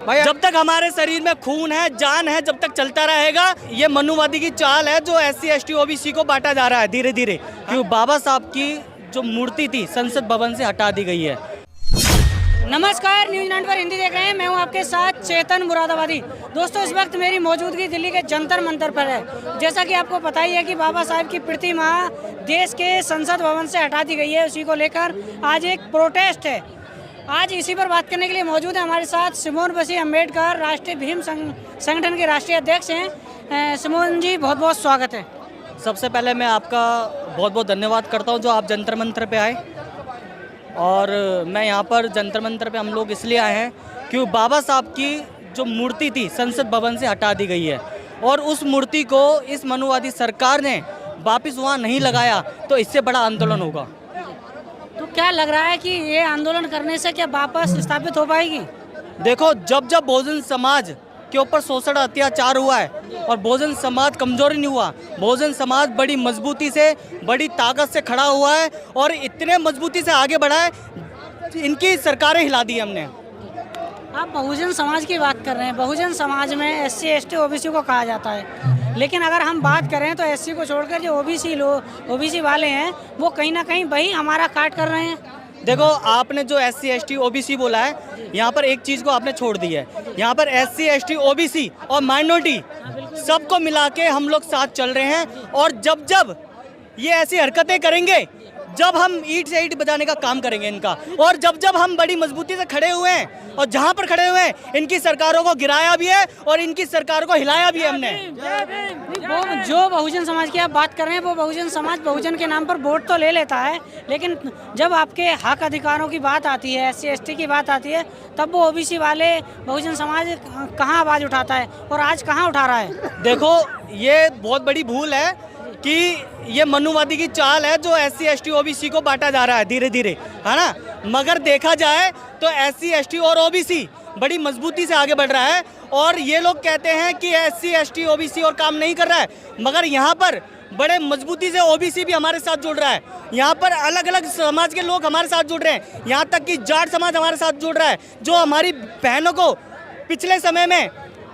जब तक हमारे शरीर में खून है, जान है, जब तक चलता रहेगा। ये मनुवादी की चाल है जो SC ST OBC को बांटा जा रहा है धीरे धीरे, क्योंकि बाबा साहब की जो मूर्ति थी संसद भवन से हटा दी गई है। नमस्कार, न्यूज़ 9 पर हिंदी देख रहे हैं। मैं हूं आपके साथ चेतन मुरादाबादी। दोस्तों, इस वक्त मेरी मौजूदगी दिल्ली के जंतर मंतर पर है। जैसा कि आपको पता ही है कि बाबा साहब की प्रतिमा देश के संसद भवन से हटा दी गई है। उसी को लेकर आज एक प्रोटेस्ट है। आज इसी पर बात करने के लिए मौजूद है हमारे साथ सिमोन बशी अम्बेडकर राष्ट्रीय भीम संगठन के राष्ट्रीय अध्यक्ष हैं। सिमोन जी, बहुत बहुत स्वागत है। सबसे पहले मैं आपका बहुत बहुत धन्यवाद करता हूँ जो आप जंतर मंतर पे आए। और मैं यहाँ पर जंतर मंतर पे हम लोग इसलिए आए हैं क्योंकि बाबा साहब की जो मूर्ति थी संसद भवन से हटा दी गई है, और उस मूर्ति को इस मनुवादी सरकार ने वापस वहाँ नहीं लगाया तो इससे बड़ा आंदोलन होगा। तो क्या लग रहा है कि ये आंदोलन करने से क्या वापस स्थापित हो पाएगी? देखो, जब जब बहुजन समाज के ऊपर शोषण अत्याचार हुआ है और बहुजन समाज कमजोर नहीं हुआ, बहुजन समाज बड़ी मजबूती से, बड़ी ताकत से खड़ा हुआ है और इतने मजबूती से आगे बढ़ा है, इनकी सरकारें हिला दी हमने। आप बहुजन समाज की बात कर रहे हैं। बहुजन समाज में SC ST OBC को कहा जाता है, लेकिन अगर हम बात करें तो SC को छोड़कर जो OBC वाले हैं वो कहीं ना कहीं वही हमारा काट कर रहे हैं। देखो, आपने जो SC ST OBC बोला है, यहाँ पर एक चीज़ को आपने छोड़ दी है। यहाँ पर SC ST OBC और माइनॉरिटी सबको मिला के हम लोग साथ चल रहे हैं। और जब जब ये ऐसी हरकतें करेंगे, जब हम ईंट से ईंट बजाने का काम करेंगे इनका, और जब जब हम बड़ी मजबूती से खड़े हुए हैं और जहाँ पर खड़े हुए हैं इनकी सरकारों को गिराया भी है और इनकी सरकारों को हिलाया भी है हमने। वो जो बहुजन समाज की आप बात कर रहे हैं, वो बहुजन समाज बहुजन के नाम पर वोट तो ले लेता है, लेकिन जब आपके हक अधिकारों की बात आती है, SC ST की बात आती है, तब वो OBC वाले बहुजन समाज कहाँ आवाज़ उठाता है और आज कहाँ उठा रहा है? देखो, ये बहुत बड़ी भूल है कि ये मनुवादी की चाल है जो SC ST OBC को बांटा जा रहा है धीरे धीरे, है ना। मगर देखा जाए तो SC ST और OBC बड़ी मजबूती से आगे बढ़ रहा है। और ये लोग कहते हैं कि SC ST OBC और काम नहीं कर रहा है, मगर यहाँ पर बड़े मजबूती से OBC भी हमारे साथ जुड़ रहा है। यहाँ पर अलग अलग समाज के लोग हमारे साथ जुड़ रहे हैं, यहाँ तक कि जाट समाज हमारे साथ जुड़ रहा है। जो हमारी बहनों को पिछले समय में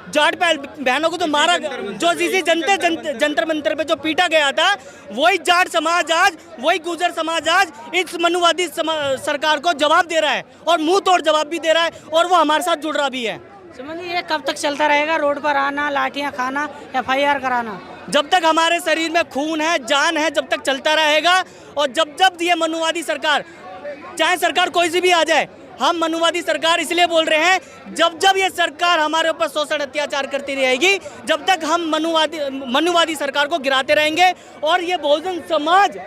जाट बहनों को तो मारा, जो जिसी जंतर मंतर पे जो पीटा गया था, वही जाट समाज आज, वही गुर्जर समाज आज इस मनुवादी सरकार को जवाब दे रहा है और मुंह तोड़ जवाब भी दे रहा है, और वो हमारे साथ जुड़ रहा भी है। समझिए, ये कब तक चलता रहेगा? रोड पर आना, लाठियां खाना, FIR कराना? जब तक हमारे शरीर में खून है, जान है, जब तक चलता रहेगा। और जब जब ये मनुवादी सरकार, चाहे सरकार कोई सी भी आ जाए, हम मनुवादी सरकार इसलिए बोल रहे हैं, जब जब ये सरकार हमारे ऊपर शोषण अत्याचार करती रहेगी, जब तक हम मनुवादी सरकार को गिराते रहेंगे। और ये बहुजन समाज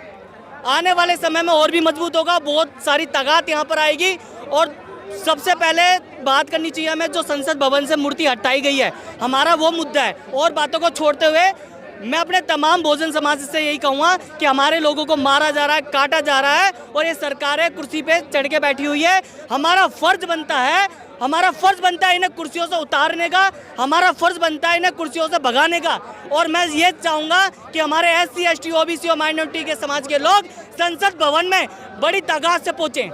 आने वाले समय में और भी मजबूत होगा, बहुत सारी ताकत यहाँ पर आएगी। और सबसे पहले बात करनी चाहिए हमें, जो संसद भवन से मूर्ति हटाई गई है, हमारा वो मुद्दा है। और बातों को छोड़ते हुए मैं अपने तमाम बहुजन समाज से यही कहूँगा कि हमारे लोगों को मारा जा रहा है, काटा जा रहा है, और ये सरकारें कुर्सी पे चढ़ के बैठी हुई है। हमारा फर्ज बनता है इन्हें कुर्सियों से उतारने का, हमारा फर्ज बनता है इन्हें कुर्सियों से भगाने का। और मैं ये चाहूँगा कि हमारे SC ST OBC और माइनॉरिटी के समाज के लोग संसद भवन में बड़ी तादाद से पहुँचें।